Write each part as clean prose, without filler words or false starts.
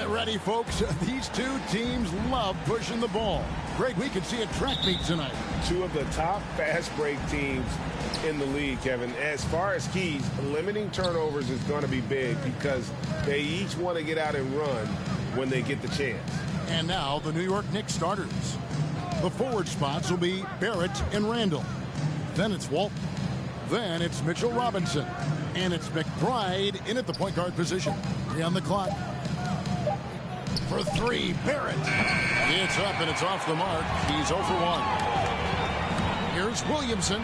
Get ready, folks. These two teams love pushing the ball. Greg, we can see a track meet tonight. Two of the top fast break teams in the league, Kevin. As far as keys, limiting turnovers is going to be big because they each want to get out and run when they get the chance. And now the New York Knicks starters. The forward spots will be Barrett and Randall. Then it's Walton. Then it's Mitchell Robinson. And it's McBride in at the point guard position. 3 on the clock. For 3, Barrett. It's up and it's off the mark. He's 0 for 1. Here's Williamson.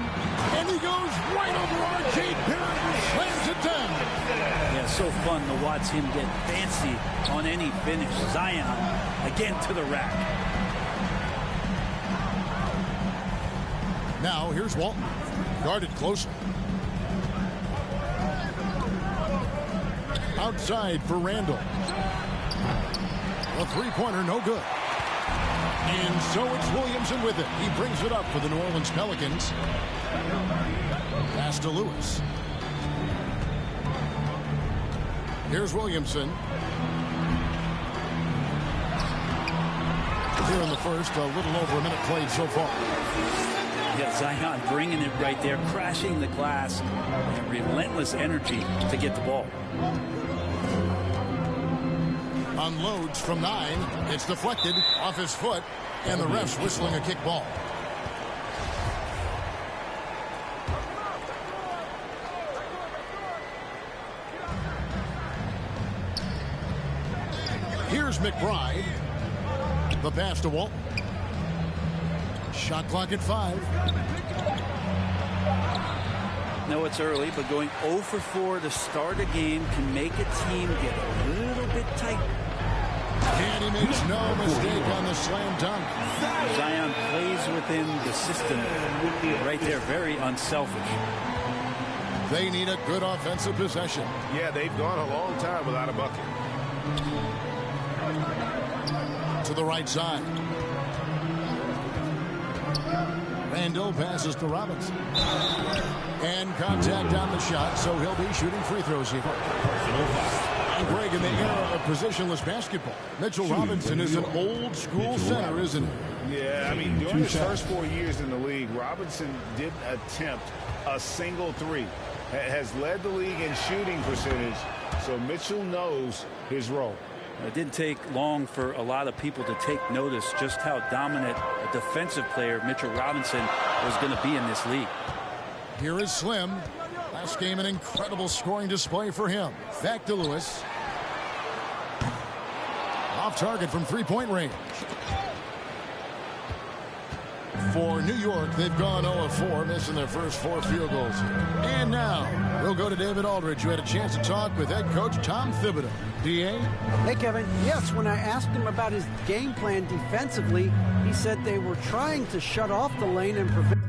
And he goes right over R.J. Barrett and slams it down. Yeah, so fun to watch him get fancy on any finish. Zion again to the rack. Now here's Walton. Guarded closely. Outside for Randall. A three-pointer, no good. And so it's Williamson with it. He brings it up for the New Orleans Pelicans. Pass to Lewis. Here's Williamson. Here in the first, a little over a minute played so far. Yeah, Zion bringing it right there, crashing the glass, and relentless energy to get the ball. Unloads from 9. It's deflected off his foot, and the ref's whistling a kick ball. Here's McBride. The pass to Walton. Shot clock at 5. No, it's early, but going 0 for 4 to start a game can make a team get a little bit tight. And he makes no mistake on the slam dunk. Zion plays within the system right there, very unselfish. They need a good offensive possession. Yeah, they've gone a long time without a bucket. To the right side. Randall passes to Robinson. And contact on the shot, so he'll be shooting free throws here. And Greg, in the era of positionless basketball, Mitchell Robinson is an old school center, isn't he? Yeah, I mean, during his first 4 years in the league, Robinson didn't attempt a single three. Has led the league in shooting percentage, so Mitchell knows his role. It didn't take long for a lot of people to take notice just how dominant a defensive player Mitchell Robinson was going to be in this league. Here is Slim. Last game, an incredible scoring display for him. Back to Lewis. Off target from three-point range. For New York, they've gone 0-4, missing their first 4 field goals. And now, we'll go to David Aldridge, who had a chance to talk with head coach Tom Thibodeau. D.A.? Hey, Kevin. Yes, when I asked him about his game plan defensively, he said they were trying to shut off the lane and prevent...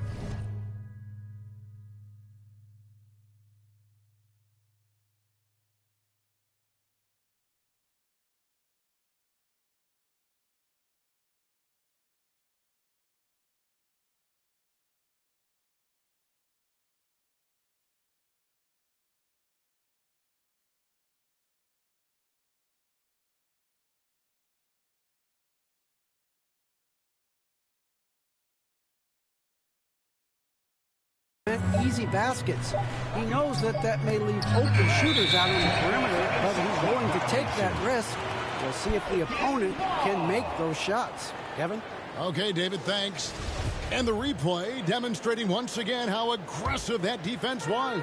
easy baskets. He knows that may leave open shooters out on the perimeter, but he's willing to take that risk. We'll see if the opponent can make those shots. Kevin? Okay, David, thanks. And the replay demonstrating once again how aggressive that defense was.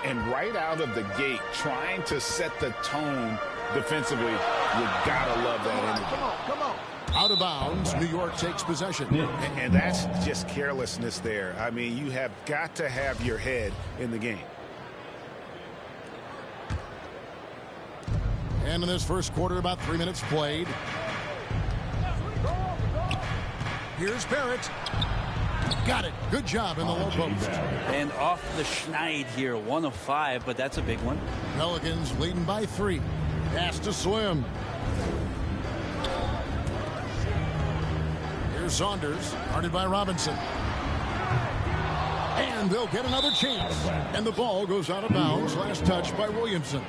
And right out of the gate, trying to set the tone defensively, you gotta love that energy. Come on. Out of bounds, New York takes possession. And that's just carelessness there. I mean, you have got to have your head in the game. And in this first quarter, about 3 minutes played. Here's Barrett. Got it. Good job in the low post. And off the schneid here, 1 of 5, but that's a big one. Pelicans leading by 3. Pass to Slim. Here's Saunders, guarded by Robinson. And they'll get another chance. And the ball goes out of bounds. Last touch by Williamson.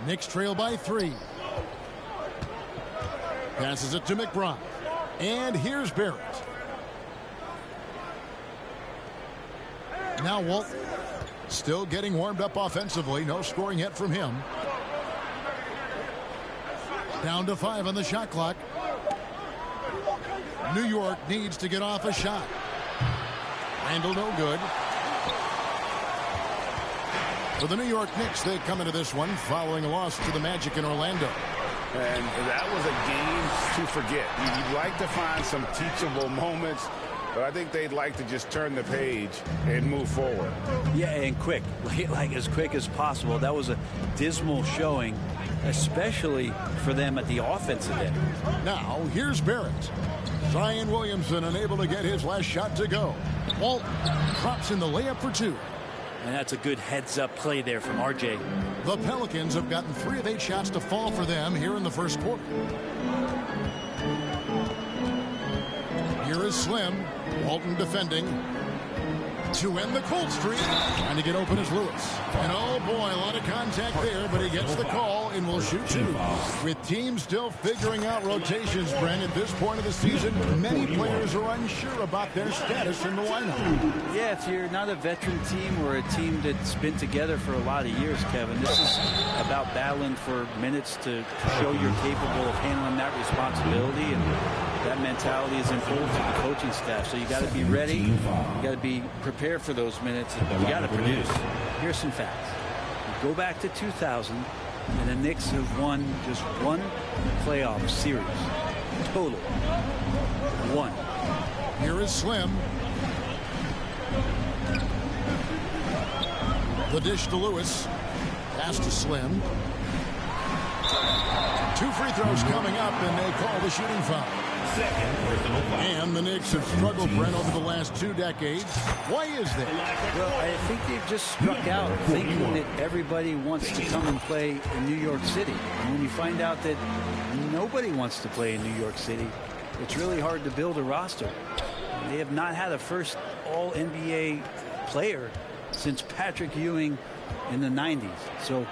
Knicks trail by 3. Passes it to McBride. And here's Barrett. Now Walton. Still getting warmed up offensively. No scoring yet from him. Down to 5 on the shot clock. New York needs to get off a shot. Randle no good. For the New York Knicks, they come into this one following a loss to the Magic in Orlando. And that was a game to forget. You'd like to find some teachable moments, but I think they'd like to just turn the page and move forward. Yeah, and quick, like as quick as possible. That was a dismal showing, especially for them at the offensive end. Now, here's Barrett. Zion Williamson unable to get his last shot to go. Walton drops in the layup for 2. And that's a good heads-up play there from RJ. The Pelicans have gotten 3 of 8 shots to fall for them here in the first quarter. Here is Slim. Walton defending. To end the cold streak. Trying to get open is Lewis. And oh boy, a lot of contact there, but he gets the call and will shoot 2. With teams still figuring out rotations, Brent, at this point of the season, many players are unsure about their status in the lineup. Yeah, if you're not a veteran team or a team that's been together for a lot of years, Kevin, this is about battling for minutes to show you're capable of handling that responsibility, and that mentality is in full to the coaching staff. So you got to be ready. You got to be prepared for those minutes. You got to produce. Here's some facts. You go back to 2000, and the Knicks have won just 1 playoff series. Total. 1. Here is Slim. The dish to Lewis. Pass to Slim. 2 free throws coming up, and they call the shooting foul. And the Knicks have struggled, Brent, over the last 2 decades. Why is that? Well, I think they've just struck out thinking that everybody wants to come and play in New York City. And when you find out that nobody wants to play in New York City, it's really hard to build a roster. They have not had a first All-NBA player since Patrick Ewing in the 90s. So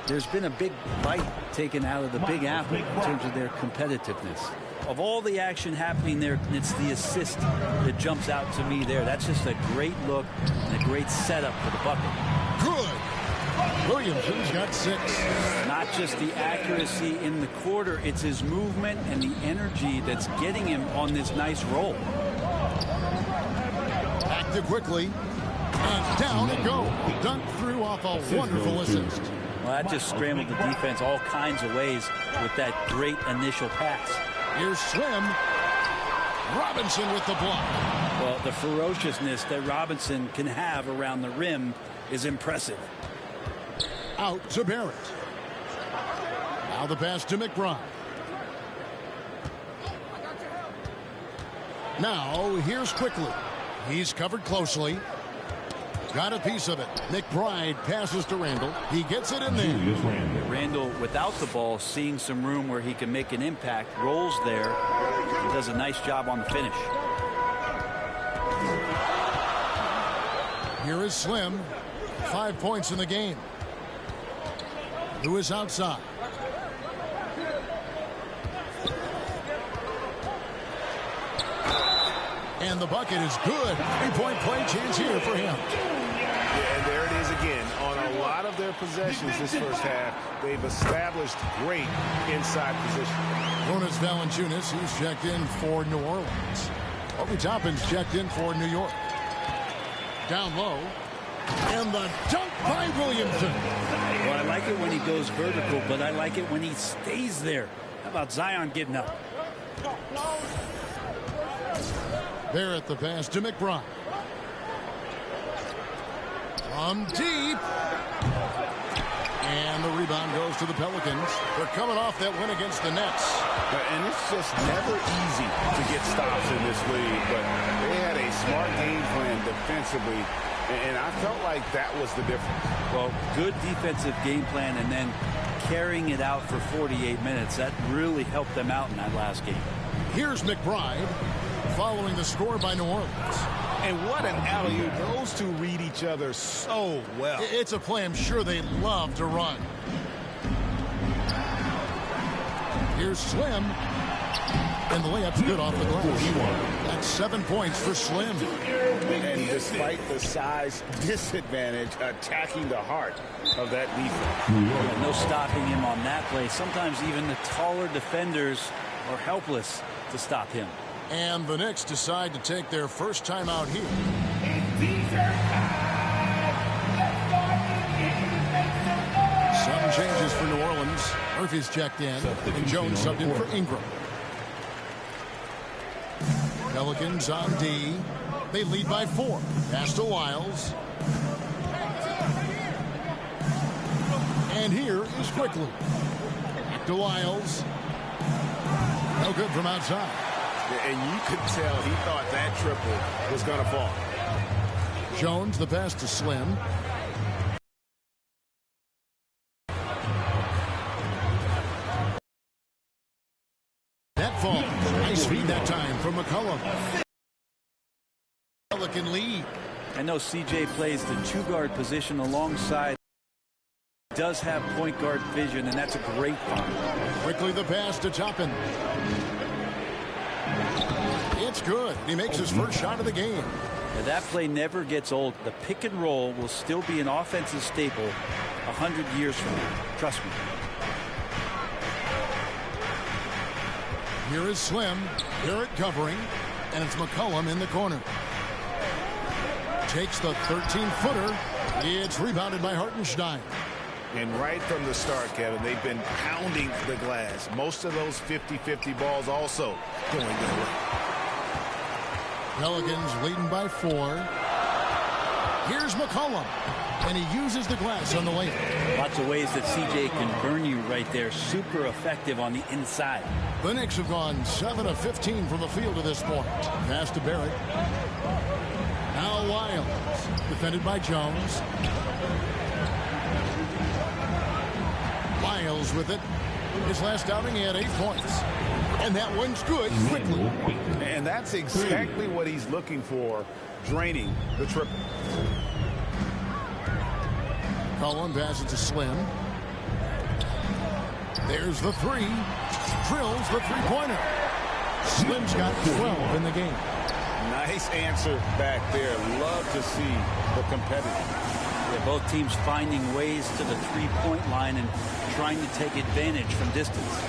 there's been a big bite taken out of the Big Apple in terms of their competitiveness. Of all the action happening there, it's the assist that jumps out to me there. That's just a great look and a great setup for the bucket. Good. Williamson's got 6. Not just the accuracy in the quarter, it's his movement and the energy that's getting him on this nice roll. Back to quickly. And down it goes. Dunked through off a wonderful assist. Well, that just scrambled the defense all kinds of ways with that great initial pass. Here's Slim. Robinson with the block. Well, the ferociousness that Robinson can have around the rim is impressive. Out to Barrett. Now the pass to McBride. Now here's Quickly. He's covered closely. Got a piece of it. McBride passes to Randle. He gets it in there. Randle, without the ball, seeing some room where he can make an impact, rolls there. He does a nice job on the finish. Here is Slim. 5 points in the game. Lewis outside. And the bucket is good. 3-point play chance here for him. Yeah, and there it is again. On a lot of their possessions this first half, they've established great inside position. Jonas Valanciunas, he's checked in for New Orleans. Obi Toppin's checked in for New York. Down low. And the dunk by Williamson. Well, I like it when he goes vertical, but I like it when he stays there. How about Zion getting up? Barrett the pass to McBride. From deep. And the rebound goes to the Pelicans. They're coming off that win against the Nets. And it's just never easy to get stops in this league, but they had a smart game plan defensively, and I felt like that was the difference. Well, good defensive game plan and then carrying it out for 48 minutes. That really helped them out in that last game. Here's McBride following the score by New Orleans. And what an alley-oop. Those two read each other so well. It's a play I'm sure they love to run. Here's Slim. And the layup's good off the glass. That's 7 points for Slim. And despite the size disadvantage, attacking the heart of that defense. No stopping him on that play. Sometimes even the taller defenders are helpless to stop him. And the Knicks decide to take their first time out here. Some changes for New Orleans. Murphy's checked in, and Jones subbed in for Ingram. Pelicans on D. They lead by 4. Pass to Lyles. And here is Quickly. Back to Lyles. No good from outside. And you could tell he thought that triple was going to fall. Jones, the pass to Slim. That falls. Nice feed that time from McCollum. Pelican lead. I know CJ plays the 2-guard position alongside. Does have point guard vision, and that's a great find. Quickly the pass to Toppin. It's good. He makes his first shot of the game. Now that play never gets old. The pick and roll will still be an offensive staple 100 years from now. Trust me. Here is Slim. Barrett covering. And it's McCollum in the corner. Takes the 13-footer. It's rebounded by Hartenstein. And right from the start, Kevin, they've been pounding the glass. Most of those 50-50 balls also going their way. Pelicans leading by 4. Here's McCollum. And he uses the glass on the layup. Lots of ways that CJ can burn you right there. Super effective on the inside. The Knicks have gone 7 of 15 from the field to this point. Pass to Barrett. Now Lyles. Defended by Jones. Lyles with it. His last outing, he had 8 points. And that one's good quickly. And that's exactly what he's looking for, draining the triple. Cullen passes to Slim. There's the 3. Drills the 3-pointer. Slim's got 12 in the game. Nice answer back there. Love to see the competitive. Yeah, both teams finding ways to the 3-point line and trying to take advantage from distance.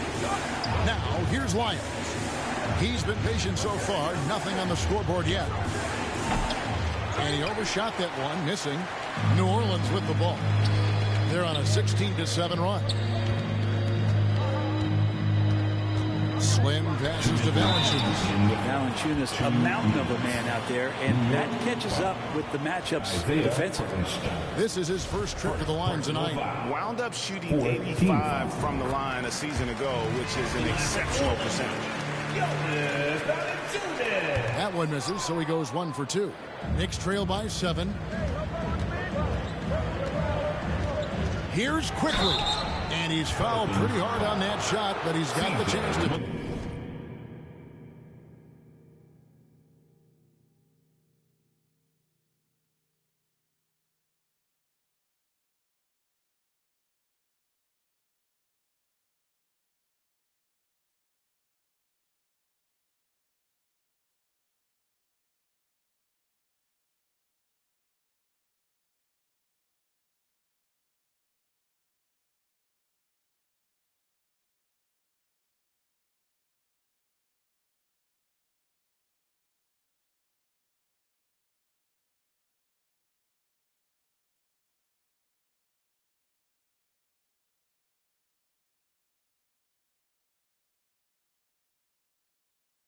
Now, here's Lyles. He's been patient so far. Nothing on the scoreboard yet. And he overshot that one, missing. New Orleans with the ball. They're on a 16-7 run. Slim passes to Valanciunas. Valanciunas, a mountain of a man out there, and that catches up with the matchups defensively. This is his first trip to the line tonight. Wound up shooting 85 from the line a season ago, which is an exceptional percentage. That one misses, so he goes 1 for 2. Knicks trail by 7. Here's Quickly. And he's fouled pretty hard on that shot, but he's got the chance to.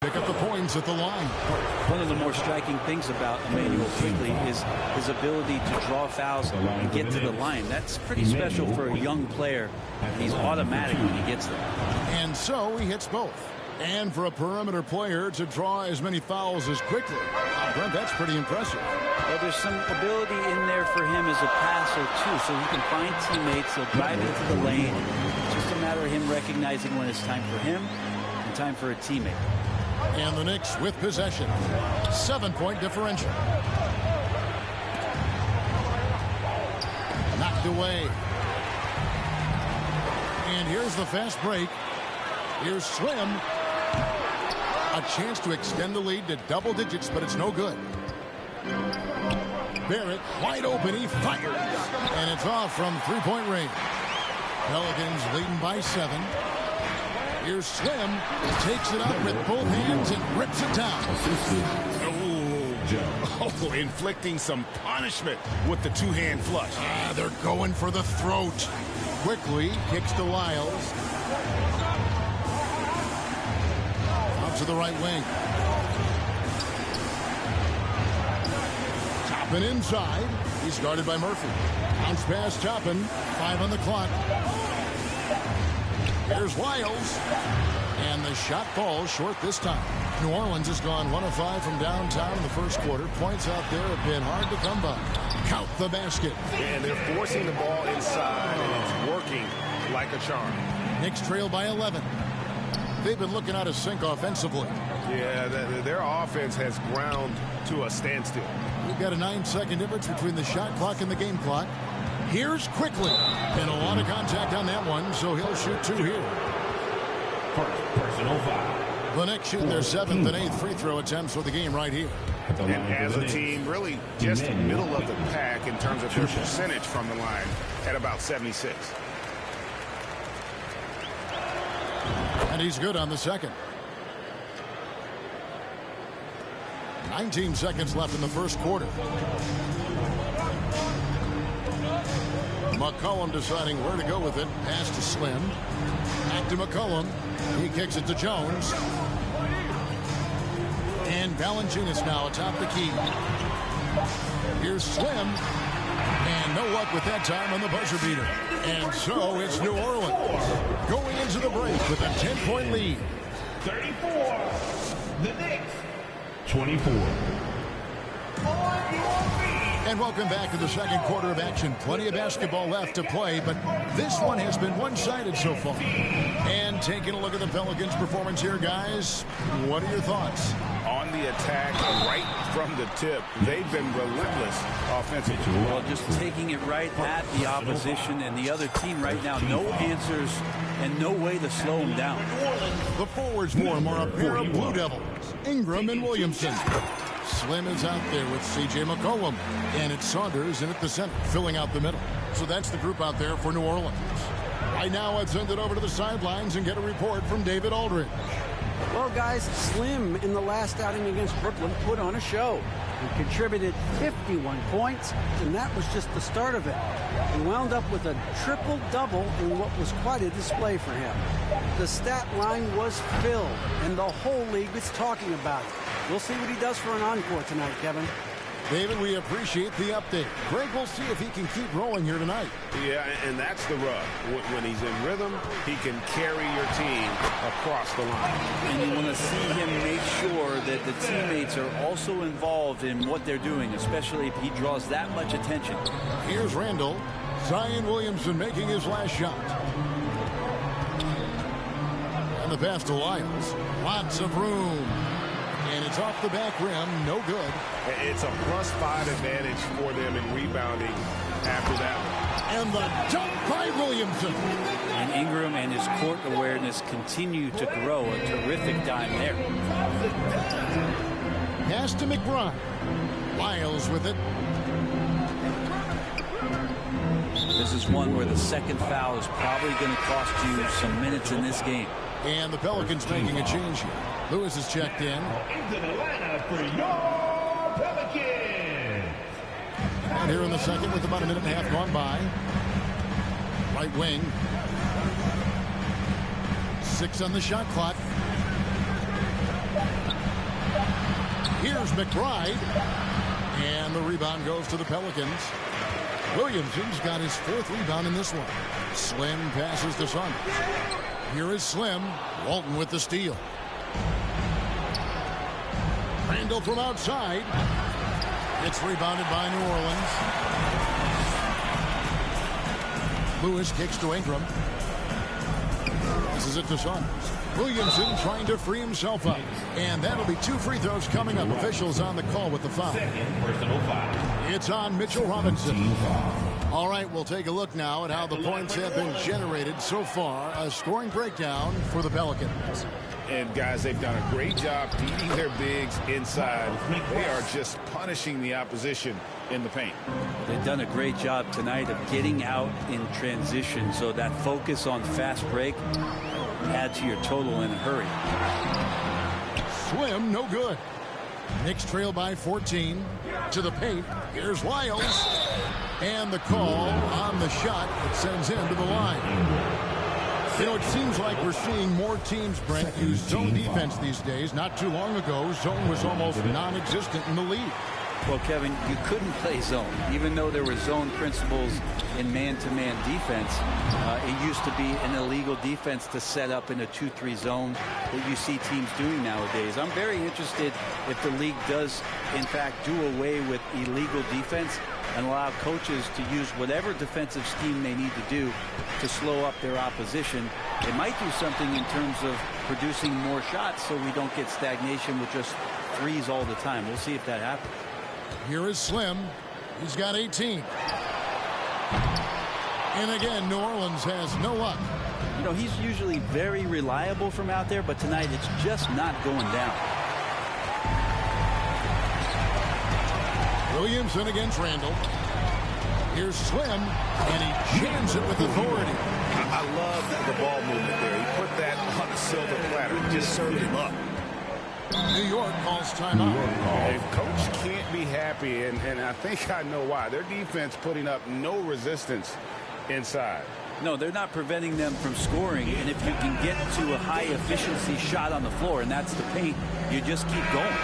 Pick up the points at the line. One of the more striking things about Immanuel Quickley is his ability to draw fouls and get to the line. That's pretty special for a young player. He's automatic when he gets there. And so he hits both. And for a perimeter player to draw as many fouls as Quickly, Brent, that's pretty impressive. Well, there's some ability in there for him as a passer, too, so he can find teammates. He'll drive into the lane. It's just a matter of him recognizing when it's time for him and time for a teammate. And the Knicks with possession. 7-point differential. Knocked away. And here's the fast break. Here's Slim. A chance to extend the lead to double digits, but it's no good. Barrett wide open. He fires. And it's off from three-point range. Pelicans leading by 7. Here's Slim. Takes it up with both hands and rips it down. Oh, inflicting some punishment with the two-hand flush. They're going for the throat. Quickly kicks to Lyles. Up to the right wing. Toppin inside. He's guarded by Murphy. Bounce pass Toppin. 5 on the clock. Here's Lyles. And the shot falls short this time. New Orleans has gone 1 of 5 from downtown in the first quarter. Points out there have been hard to come by. Count the basket. And they're forcing the ball inside, and it's working like a charm. Knicks trail by 11. They've been looking out of sync offensively. Yeah, their offense has ground to a standstill. We've got a 9-second difference between the shot clock and the game clock. Here's Quickly. And a lot of contact on that one, so he'll shoot 2 here. Personal foul. The Knicks shoot their 7th and 8th free throw attempts for the game right here. And as a team, really just middle of the pack in terms of their percentage from the line at about 76. And he's good on the second. 19 seconds left in the first quarter. McCollum deciding where to go with it. Pass to Slim. Back to McCollum. He kicks it to Jones. And Valanciunas now atop the key. Here's Slim. And no luck with that time on the buzzer beater. And so it's New Orleans going into the break with a 10-point lead. 34. The Knicks. 24. And welcome back to the second quarter of action. Plenty of basketball left to play, but this one has been one-sided so far. And taking a look at the Pelicans' performance here, guys, what are your thoughts? On the attack, right from the tip, they've been relentless offensively. Well, just taking it right at the opposition and the other team right now. No answers and no way to slow them down. The forwards for him are a pair of Blue Devils, Ingram and Williamson. Slim is out there with C.J. McCollum. And it's Saunders in at the center, filling out the middle. So that's the group out there for New Orleans. Right now, I'd send it over to the sidelines and get a report from David Aldridge. Well, guys, Slim in the last outing against Brooklyn put on a show. He contributed 51 points, and that was just the start of it. He wound up with a triple-double in what was quite a display for him. The stat line was filled, and the whole league is talking about it. We'll see what he does for an encore tonight, Kevin. David, we appreciate the update. Greg, we'll see if he can keep rolling here tonight. Yeah, and that's the rub. When he's in rhythm, he can carry your team across the line. And you want to see him make sure that the teammates are also involved in what they're doing, especially if he draws that much attention. Here's Randall. Zion Williamson making his last shot. And the pass to Lyles. Lots of room. And it's off the back rim. No good. It's a +5 advantage for them in rebounding after that one. And the dunk by Williamson. And Ingram and his court awareness continue to grow. A terrific dime there. Pass to McBride. Lyles with it. This is one where the second foul is probably going to cost you some minutes in this game. And the Pelicans making a change here. Lewis is checked in. Into the lineup for your Pelicans. And here in the second with about a minute and a half gone by. Right wing. 6 on the shot clock. Here's McBride. And the rebound goes to the Pelicans. Williamson's got his 4th rebound in this one. Slim passes to Saunders. Here is Slim. Walton with the steal. Randall from outside. It's rebounded by New Orleans. Lewis kicks to Ingram. This is it to Saunders. Williamson trying to free himself up. And that'll be 2 free throws coming up. Officials on the call with the foul. Second personal foul. It's on Mitchell Robinson. All right, we'll take a look now at how the points have been generated so far. A scoring breakdown for the Pelicans. And, guys, they've done a great job feeding their bigs inside. They are just punishing the opposition in the paint. They've done a great job tonight of getting out in transition, so that focus on fast break add to your total in a hurry. Slim, no good. Knicks trail by 14. To the paint. Here's Lyles. And the call on the shot that sends him to the line. You know, it seems like we're seeing more teams, Brent, use zone defense these days. Not too long ago, zone was almost non-existent in the league. Well, Kevin, you couldn't play zone. Even though there were zone principles in man-to-man defense, it used to be an illegal defense to set up in a 2-3 zone that you see teams doing nowadays. I'm very interested if the league does, in fact, do away with illegal defense and allow coaches to use whatever defensive scheme they need to do to slow up their opposition. It might do something in terms of producing more shots so we don't get stagnation with just threes all the time. We'll see if that happens. Here is Slim. He's got 18. And again, New Orleans has no luck. You know, he's usually very reliable from out there, but tonight it's just not going down. Williamson against Randall. Here's Slim, and he jams it with authority. I love the ball movement there. He put that on a silver platter. Just served him up. New York calls timeout. A coach can't be happy, and I think I know why. Their defense putting up no resistance inside. No, they're not preventing them from scoring, and if you can get to a high-efficiency shot on the floor, and that's the paint, you just keep going.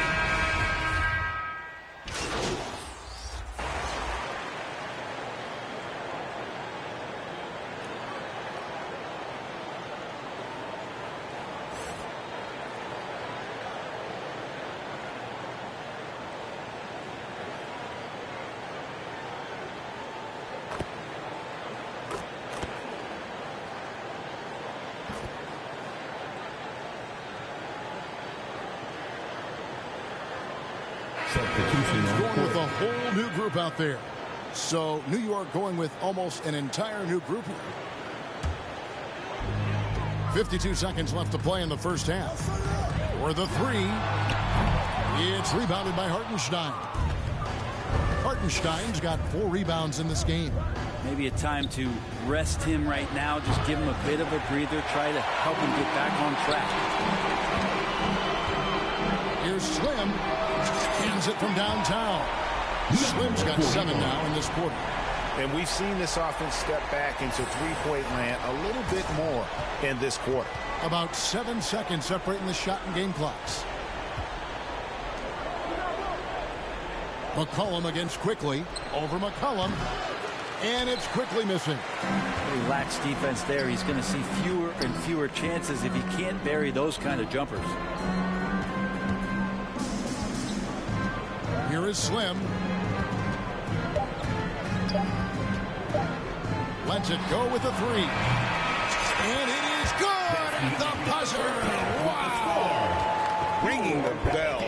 Going with a whole new group out there. So New York going with almost an entire new group here. 52 seconds left to play in the first half. For the three, it's rebounded by Hartenstein. Hartenstein's got 4 rebounds in this game. Maybe a time to rest him right now. Just give him a bit of a breather. Try to help him get back on track. Here's Slim. Hands it from downtown. Slim's got 7 now in this quarter. And we've seen this offense step back into three-point land a little bit more in this quarter. About 7 seconds separating the shot and game clocks. McCollum against Quickly. Over McCollum. And it's Quickly missing. He lacks defense there. He's going to see fewer and fewer chances if he can't bury those kind of jumpers. Here is Slim. Lets it go with a 3. And it is good at the buzzer. Wow. Ringing the bell.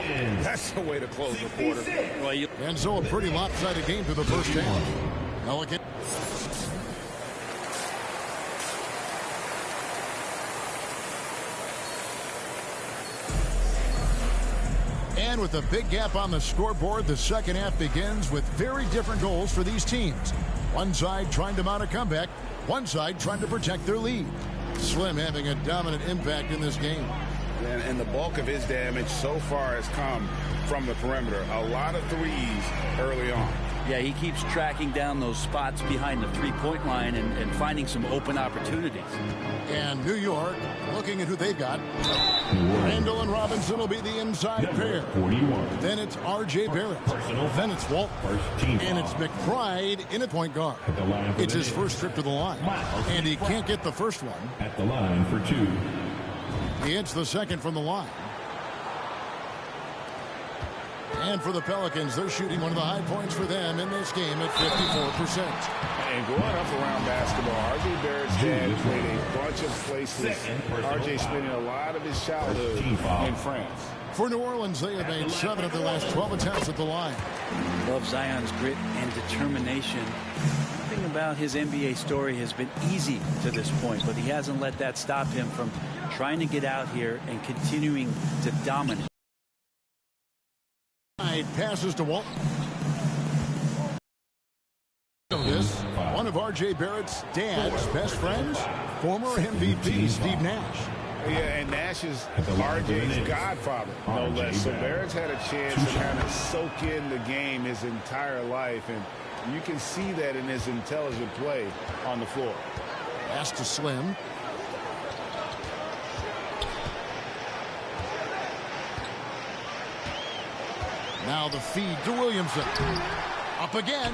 That's the way to close the quarter. Well, And so a pretty lopsided game through the first half. Pelican. And with a big gap on the scoreboard, the second half begins with very different goals for these teams. One side trying to mount a comeback, one side trying to protect their lead. Slim having a dominant impact in this game. And the bulk of his damage so far has come from the perimeter. A lot of threes early on. yeah, he keeps tracking down those spots behind the three-point line and finding some open opportunities. And New York looking at who they've got. Randall and Robinson will be the inside pair. 41. Then it's R.J. Barrett. Then it's Walton. And it's McBride in at point guard. It's his first trip to the line. And he can't get the first one. At the line for 2. He hits the second from the line. And for the Pelicans, they're shooting one of the high points for them in this game at 54%. And going up around basketball, R.J. Barrett's dad played a bunch of places. R.J. spending a lot of his childhood in France. For New Orleans, they have made 7 of their last 12 attempts at the line. Love Zion's grit and determination. Nothing about his NBA story has been easy to this point, but he hasn't let that stop him from trying to get out here and continuing to dominate. Passes to Walton. This, one of R.J. Barrett's dad's best friends, former MVP Steve Nash. Yeah, and Nash is R.J.'s godfather, no less. So Barrett's had a chance to kind of soak in the game his entire life, and you can see that in his intelligent play on the floor. Pass to Slim. Now the feed to Williamson. Up again.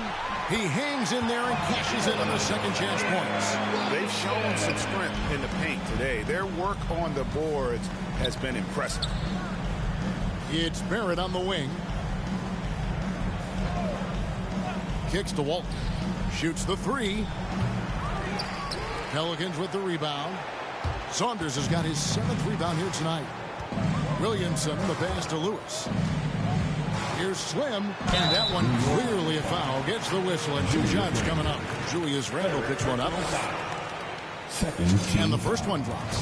He hangs in there and cashes in on the second chance points. They've shown some strength in the paint today. Their work on the boards has been impressive. It's Barrett on the wing. Kicks to Walton. Shoots the three. Pelicans with the rebound. Saunders has got his 7th rebound here tonight. Williamson, the pass to Lewis. Here's Slim, and that one clearly a foul. Gets the whistle, and 2 shots coming up. Julius Randle picks one up. And the first one drops.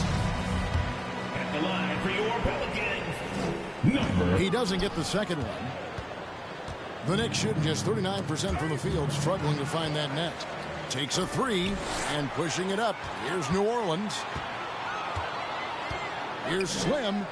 At the line for your Pelicans, he doesn't get the second one. The Knicks shooting just 39% from the field, struggling to find that net. Takes a 3 and pushing it up. Here's New Orleans. Here's Slim.